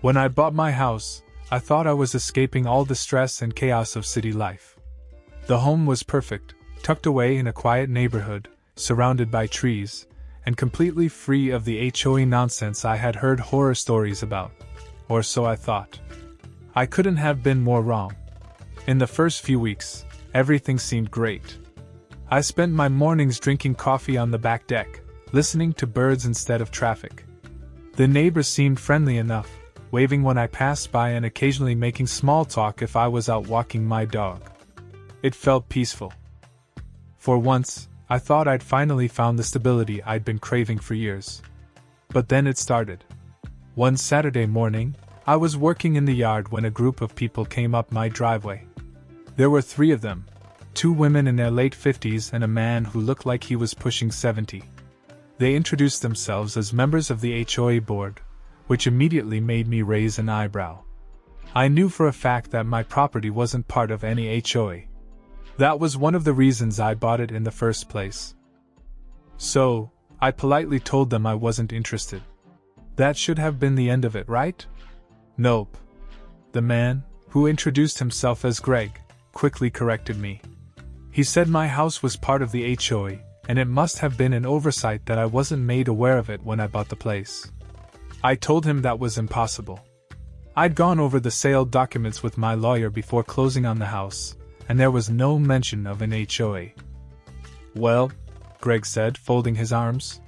When I bought my house, I thought I was escaping all the stress and chaos of city life. The home was perfect, tucked away in a quiet neighborhood, surrounded by trees, and completely free of the HOA nonsense I had heard horror stories about. Or so I thought. I couldn't have been more wrong. In the first few weeks, everything seemed great. I spent my mornings drinking coffee on the back deck, listening to birds instead of traffic. The neighbors seemed friendly enough, waving when I passed by and occasionally making small talk if I was out walking my dog. It felt peaceful. For once, I thought I'd finally found the stability I'd been craving for years. But then it started. One Saturday morning, I was working in the yard when a group of people came up my driveway. There were 3 of them, 2 women in their late 50s and a man who looked like he was pushing 70. They introduced themselves as members of the HOA board, which immediately made me raise an eyebrow. I knew for a fact that my property wasn't part of any HOA. That was one of the reasons I bought it in the first place. So, I politely told them I wasn't interested. That should have been the end of it, right? Nope. The man, who introduced himself as Greg, quickly corrected me. He said my house was part of the HOA, and it must have been an oversight that I wasn't made aware of it when I bought the place. I told him that was impossible. I'd gone over the sale documents with my lawyer before closing on the house, and there was no mention of an HOA. Well, Greg said, folding his arms,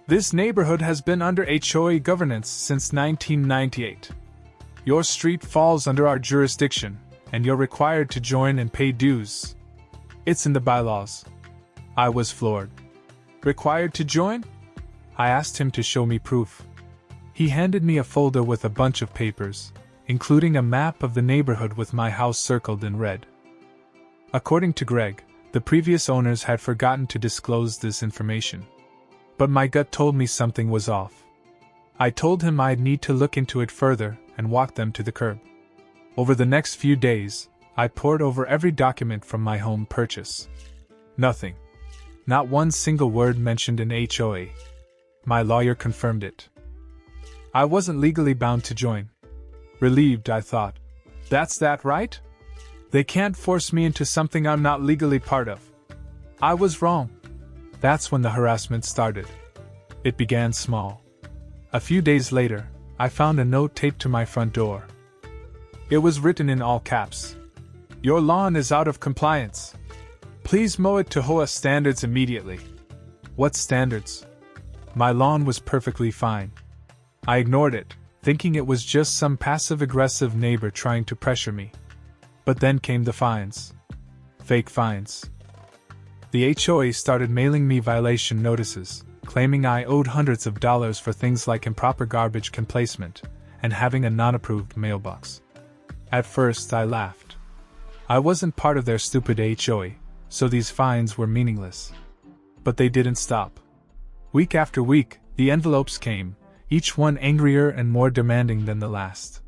this neighborhood has been under HOA governance since 1998. Your street falls under our jurisdiction, and you're required to join and pay dues. It's in the bylaws. I was floored. Required to join? I asked him to show me proof. He handed me a folder with a bunch of papers, including a map of the neighborhood with my house circled in red. According to Greg, the previous owners had forgotten to disclose this information. But my gut told me something was off. I told him I'd need to look into it further and walked them to the curb. Over the next few days, I pored over every document from my home purchase. Nothing. Not one single word mentioned an HOA. My lawyer confirmed it. I wasn't legally bound to join. Relieved, I thought. That's that, right? They can't force me into something I'm not legally part of. I was wrong. That's when the harassment started. It began small. A few days later, I found a note taped to my front door. It was written in all caps. Your lawn is out of compliance. Please mow it to HOA standards immediately. What standards? My lawn was perfectly fine. I ignored it, thinking it was just some passive-aggressive neighbor trying to pressure me. But then came the fines. Fake fines. The HOA started mailing me violation notices, claiming I owed hundreds of dollars for things like improper garbage placement and having a non-approved mailbox. At first, I laughed. I wasn't part of their stupid HOA, so these fines were meaningless. But they didn't stop. Week after week, the envelopes came, each one angrier and more demanding than the last.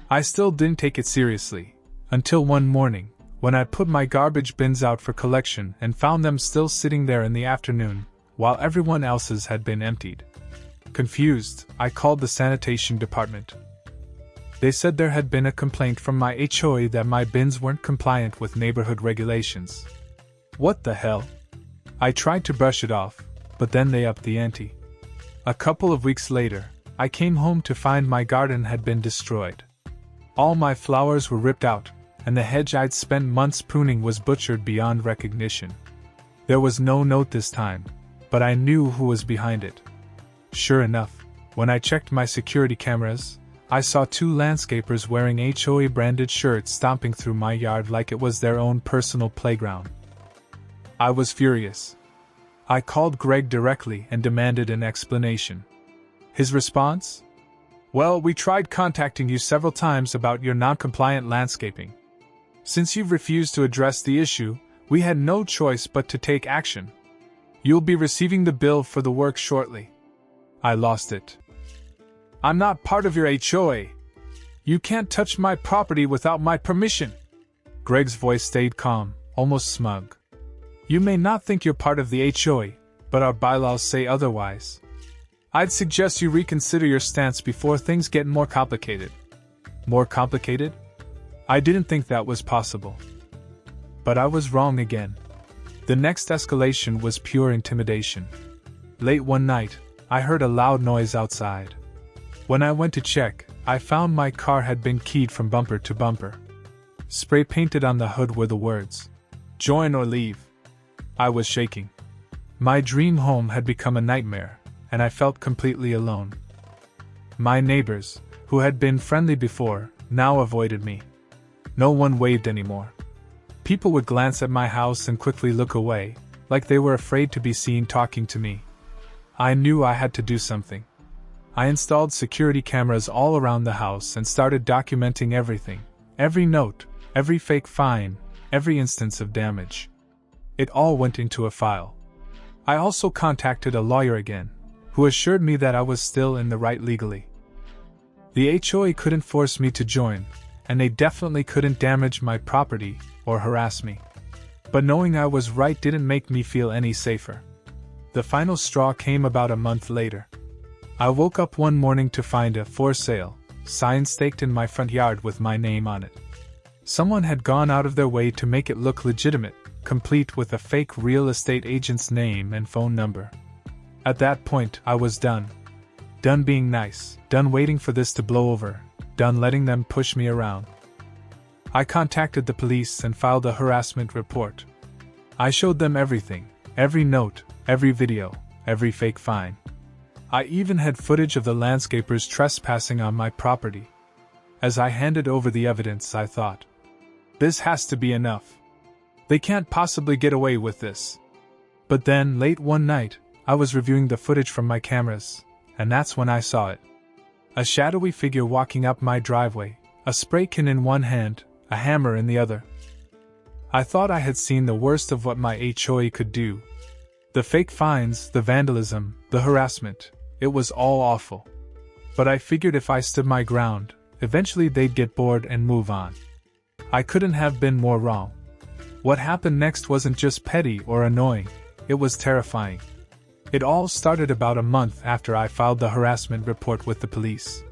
I still didn't take it seriously, until one morning, when I put my garbage bins out for collection and found them still sitting there in the afternoon, while everyone else's had been emptied. Confused, I called the sanitation department. They said there had been a complaint from my HOA that my bins weren't compliant with neighborhood regulations. What the hell? I tried to brush it off, but then they upped the ante. A couple of weeks later, I came home to find my garden had been destroyed. All my flowers were ripped out, and the hedge I'd spent months pruning was butchered beyond recognition. There was no note this time, but I knew who was behind it. Sure enough, when I checked my security cameras, I saw 2 landscapers wearing HOA-branded shirts stomping through my yard like it was their own personal playground. I was furious. I called Greg directly and demanded an explanation. His response? Well, we tried contacting you several times about your non-compliant landscaping. Since you've refused to address the issue, we had no choice but to take action. You'll be receiving the bill for the work shortly. I lost it. I'm not part of your HOA. You can't touch my property without my permission. Greg's voice stayed calm, almost smug. You may not think you're part of the HOA, but our bylaws say otherwise. I'd suggest you reconsider your stance before things get more complicated. More complicated? I didn't think that was possible. But I was wrong again. The next escalation was pure intimidation. Late one night, I heard a loud noise outside. When I went to check, I found my car had been keyed from bumper to bumper. Spray painted on the hood were the words, "Join or leave." I was shaking. My dream home had become a nightmare, and I felt completely alone. My neighbors, who had been friendly before, now avoided me. No one waved anymore. People would glance at my house and quickly look away, like they were afraid to be seen talking to me. I knew I had to do something. I installed security cameras all around the house and started documenting everything, every note, every fake fine, every instance of damage. It all went into a file. I also contacted a lawyer again, who assured me that I was still in the right legally. The HOA couldn't force me to join, and they definitely couldn't damage my property or harass me. But knowing I was right didn't make me feel any safer. The final straw came about a month later. I woke up one morning to find a "for sale" sign staked in my front yard with my name on it. Someone had gone out of their way to make it look legitimate, complete with a fake real estate agent's name and phone number. At that point, I was done. Done being nice, done waiting for this to blow over, done letting them push me around. I contacted the police and filed a harassment report. I showed them everything, every note, every video, every fake fine. I even had footage of the landscapers trespassing on my property. As I handed over the evidence, I thought, this has to be enough. They can't possibly get away with this. But then, late one night, I was reviewing the footage from my cameras, and that's when I saw it. A shadowy figure walking up my driveway, a spray can in one hand, a hammer in the other. I thought I had seen the worst of what my HOA could do. The fake fines, the vandalism, the harassment, it was all awful. But I figured if I stood my ground, eventually they'd get bored and move on. I couldn't have been more wrong. What happened next wasn't just petty or annoying, it was terrifying. It all started about a month after I filed the harassment report with the police.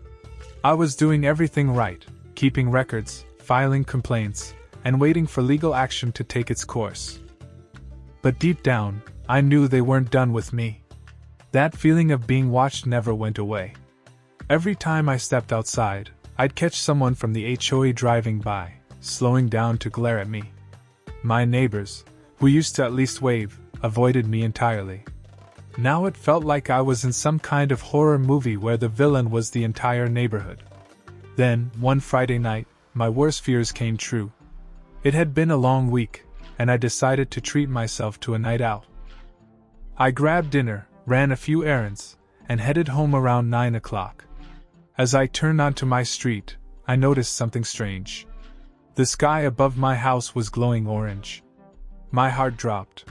I was doing everything right, keeping records, filing complaints, and waiting for legal action to take its course. But deep down, I knew they weren't done with me. That feeling of being watched never went away. Every time I stepped outside, I'd catch someone from the HOA driving by, slowing down to glare at me. My neighbors, who used to at least wave, avoided me entirely. Now it felt like I was in some kind of horror movie where the villain was the entire neighborhood. Then, one Friday night, my worst fears came true. It had been a long week, and I decided to treat myself to a night out. I grabbed dinner, ran a few errands, and headed home around 9 o'clock. As I turned onto my street, I noticed something strange. The sky above my house was glowing orange. My heart dropped.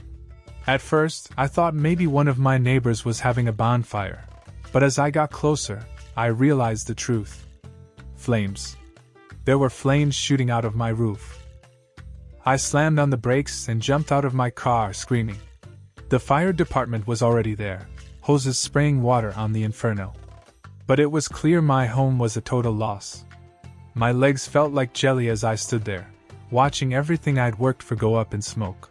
At first, I thought maybe one of my neighbors was having a bonfire, but as I got closer, I realized the truth. Flames. There were flames shooting out of my roof. I slammed on the brakes and jumped out of my car, screaming. The fire department was already there, hoses spraying water on the inferno. But it was clear my home was a total loss. My legs felt like jelly as I stood there, watching everything I'd worked for go up in smoke.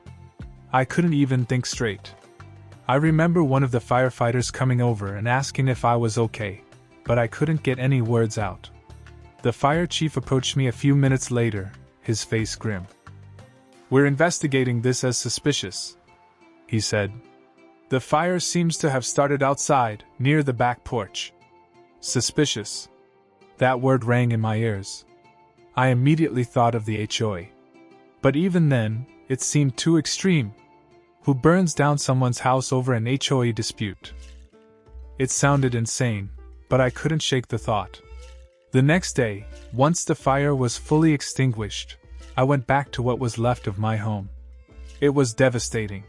I couldn't even think straight. I remember one of the firefighters coming over and asking if I was okay, but I couldn't get any words out. The fire chief approached me a few minutes later, his face grim. "We're investigating this as suspicious," he said. "The fire seems to have started outside, near the back porch." Suspicious. That word rang in my ears. I immediately thought of the HOA. But even then, it seemed too extreme. Who burns down someone's house over an HOA dispute? It sounded insane, but I couldn't shake the thought. The next day, once the fire was fully extinguished, I went back to what was left of my home. It was devastating.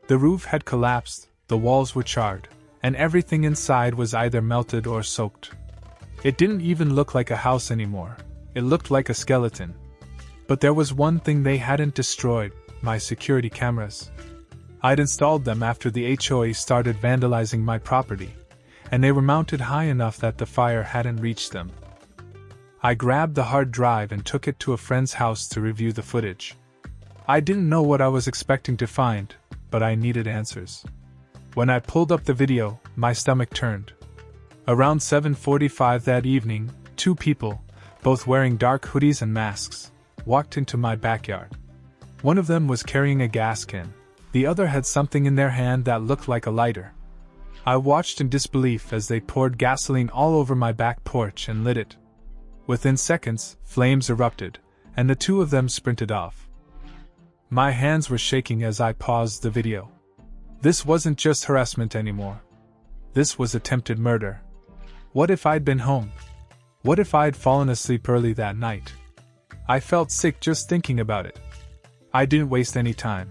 The roof had collapsed, the walls were charred, and everything inside was either melted or soaked. It didn't even look like a house anymore. It looked like a skeleton. But there was one thing they hadn't destroyed: my security cameras. I'd installed them after the HOA started vandalizing my property, and they were mounted high enough that the fire hadn't reached them. I grabbed the hard drive and took it to a friend's house to review the footage. I didn't know what I was expecting to find, but I needed answers. When I pulled up the video, my stomach turned. Around 7:45 that evening, two people, both wearing dark hoodies and masks, walked into my backyard. One of them was carrying a gas can. The other had something in their hand that looked like a lighter. I watched in disbelief as they poured gasoline all over my back porch and lit it. Within seconds, flames erupted, and the two of them sprinted off. My hands were shaking as I paused the video. This wasn't just harassment anymore. This was attempted murder. What if I'd been home? What if I'd fallen asleep early that night? I felt sick just thinking about it. I didn't waste any time.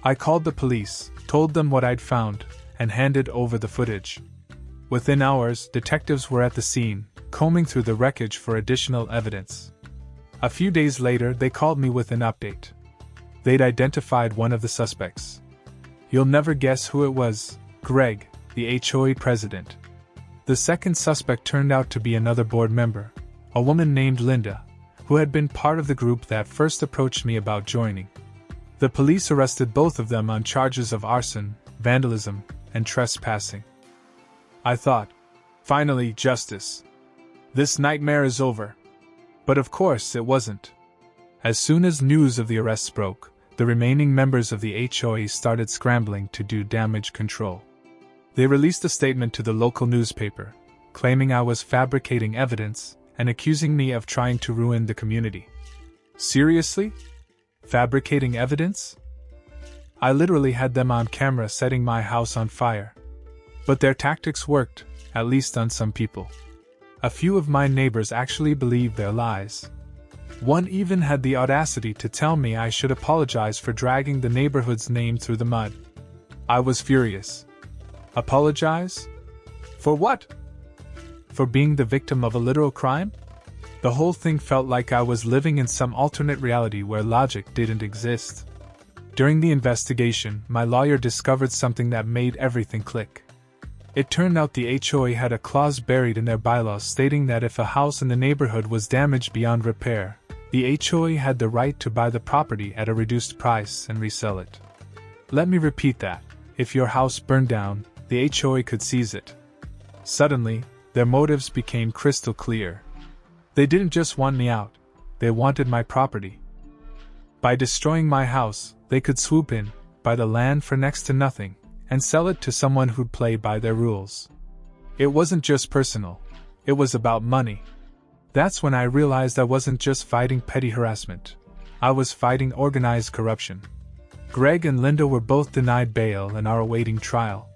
I called the police, told them what I'd found, and handed over the footage. Within hours, detectives were at the scene, combing through the wreckage for additional evidence. A few days later, they called me with an update. They'd identified one of the suspects. You'll never guess who it was: Greg, the HOA president. The second suspect turned out to be another board member, a woman named Linda, who had been part of the group that first approached me about joining. The police arrested both of them on charges of arson, vandalism, and trespassing. I thought, finally, justice. This nightmare is over. But of course it wasn't. As soon as news of the arrests broke, the remaining members of the HOA started scrambling to do damage control. They released a statement to the local newspaper, claiming I was fabricating evidence and accusing me of trying to ruin the community. Seriously? Fabricating evidence? I literally had them on camera setting my house on fire. But their tactics worked, at least on some people. A few of my neighbors actually believed their lies. One even had the audacity to tell me I should apologize for dragging the neighborhood's name through the mud. I was furious. Apologize? For what? For being the victim of a literal crime? The whole thing felt like I was living in some alternate reality where logic didn't exist. During the investigation, my lawyer discovered something that made everything click. It turned out the HOA had a clause buried in their bylaws stating that if a house in the neighborhood was damaged beyond repair, the HOA had the right to buy the property at a reduced price and resell it. Let me repeat that. If your house burned down, the HOA could seize it. Suddenly, their motives became crystal clear. They didn't just want me out, they wanted my property. By destroying my house, they could swoop in, buy the land for next to nothing, and sell it to someone who'd play by their rules. It wasn't just personal, it was about money. That's when I realized I wasn't just fighting petty harassment. I was fighting organized corruption. Greg and Linda were both denied bail and are awaiting trial.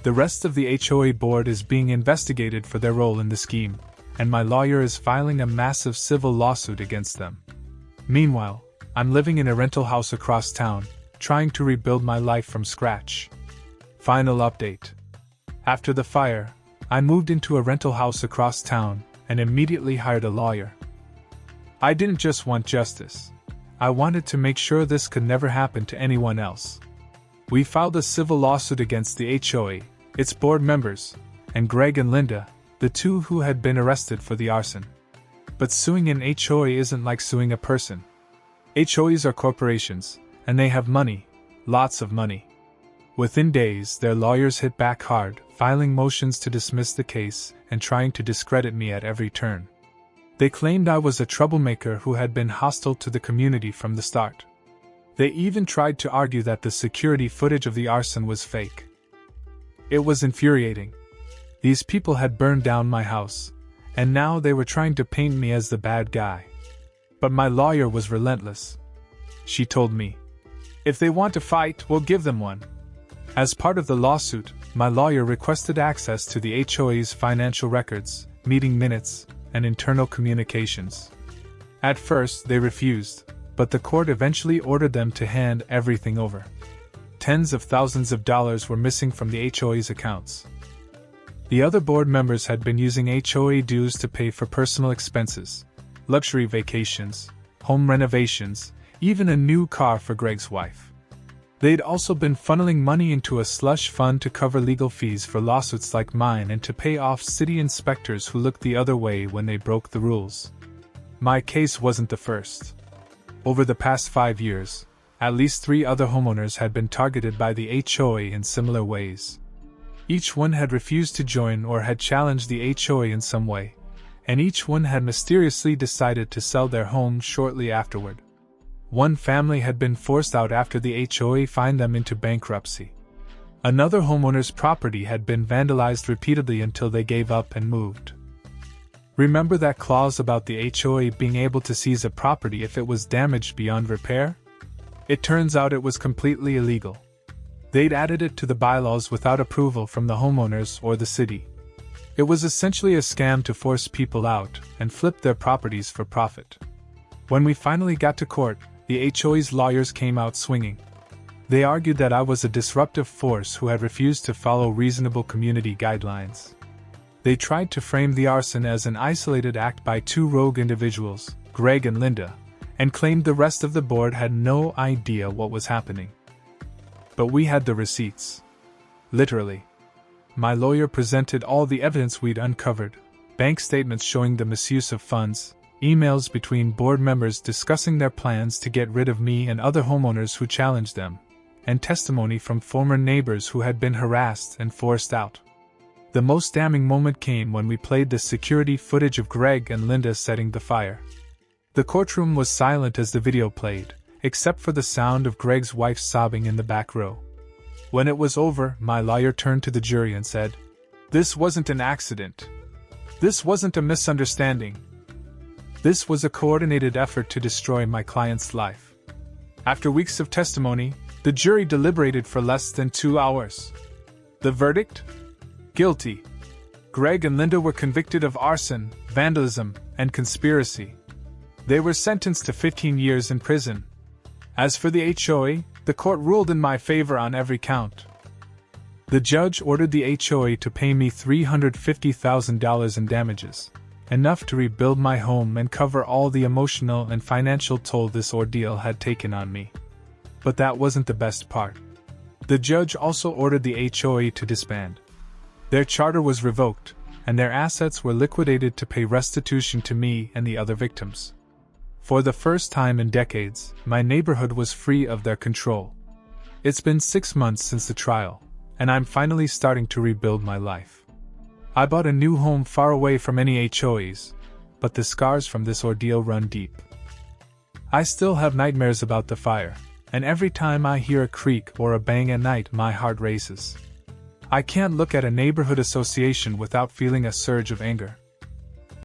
The rest of the HOA board is being investigated for their role in the scheme, and my lawyer is filing a massive civil lawsuit against them. Meanwhile, I'm living in a rental house across town, trying to rebuild my life from scratch. Final update. After the fire, I moved into a rental house across town and immediately hired a lawyer. I didn't just want justice. I wanted to make sure this could never happen to anyone else. We filed a civil lawsuit against the HOA, its board members, and Greg and Linda, the two who had been arrested for the arson. But suing an HOA isn't like suing a person. HOAs are corporations, and they have money, lots of money. Within days, their lawyers hit back hard, filing motions to dismiss the case and trying to discredit me at every turn. They claimed I was a troublemaker who had been hostile to the community from the start. They even tried to argue that the security footage of the arson was fake. It was infuriating. These people had burned down my house, and now they were trying to paint me as the bad guy. But my lawyer was relentless. She told me, "If they want to fight, we'll give them one." As part of the lawsuit, my lawyer requested access to the HOA's financial records, meeting minutes, and internal communications. At first, they refused, but the court eventually ordered them to hand everything over. Tens of thousands of dollars were missing from the HOA's accounts. The other board members had been using HOA dues to pay for personal expenses, luxury vacations, home renovations, even a new car for Greg's wife. They'd also been funneling money into a slush fund to cover legal fees for lawsuits like mine and to pay off city inspectors who looked the other way when they broke the rules. My case wasn't the first. Over the past 5 years, at least 3 other homeowners had been targeted by the HOA in similar ways. Each one had refused to join or had challenged the HOA in some way, and each one had mysteriously decided to sell their home shortly afterward. One family had been forced out after the HOA fined them into bankruptcy. Another homeowner's property had been vandalized repeatedly until they gave up and moved. Remember that clause about the HOA being able to seize a property if it was damaged beyond repair? It turns out it was completely illegal. They'd added it to the bylaws without approval from the homeowners or the city. It was essentially a scam to force people out and flip their properties for profit. When we finally got to court, the HOA's lawyers came out swinging. They argued that I was a disruptive force who had refused to follow reasonable community guidelines. They tried to frame the arson as an isolated act by 2 rogue individuals, Greg and Linda, and claimed the rest of the board had no idea what was happening. But we had the receipts. Literally. My lawyer presented all the evidence we'd uncovered, bank statements showing the misuse of funds, emails between board members discussing their plans to get rid of me and other homeowners who challenged them, and testimony from former neighbors who had been harassed and forced out. The most damning moment came when we played the security footage of Greg and Linda setting the fire. The courtroom was silent as the video played, except for the sound of Greg's wife sobbing in the back row. When it was over, my lawyer turned to the jury and said, "This wasn't an accident. This wasn't a misunderstanding. This was a coordinated effort to destroy my client's life." After weeks of testimony, the jury deliberated for less than 2 hours. The verdict? Guilty. Greg and Linda were convicted of arson, vandalism, and conspiracy. They were sentenced to 15 years in prison. As for the HOA, the court ruled in my favor on every count. The judge ordered the HOA to pay me $350,000 in damages, enough to rebuild my home and cover all the emotional and financial toll this ordeal had taken on me. But that wasn't the best part. The judge also ordered the HOA to disband. Their charter was revoked, and their assets were liquidated to pay restitution to me and the other victims. For the first time in decades, my neighborhood was free of their control. It's been 6 months since the trial, and I'm finally starting to rebuild my life. I bought a new home far away from any HOAs, but the scars from this ordeal run deep. I still have nightmares about the fire, and every time I hear a creak or a bang at night, my heart races. I can't look at a neighborhood association without feeling a surge of anger.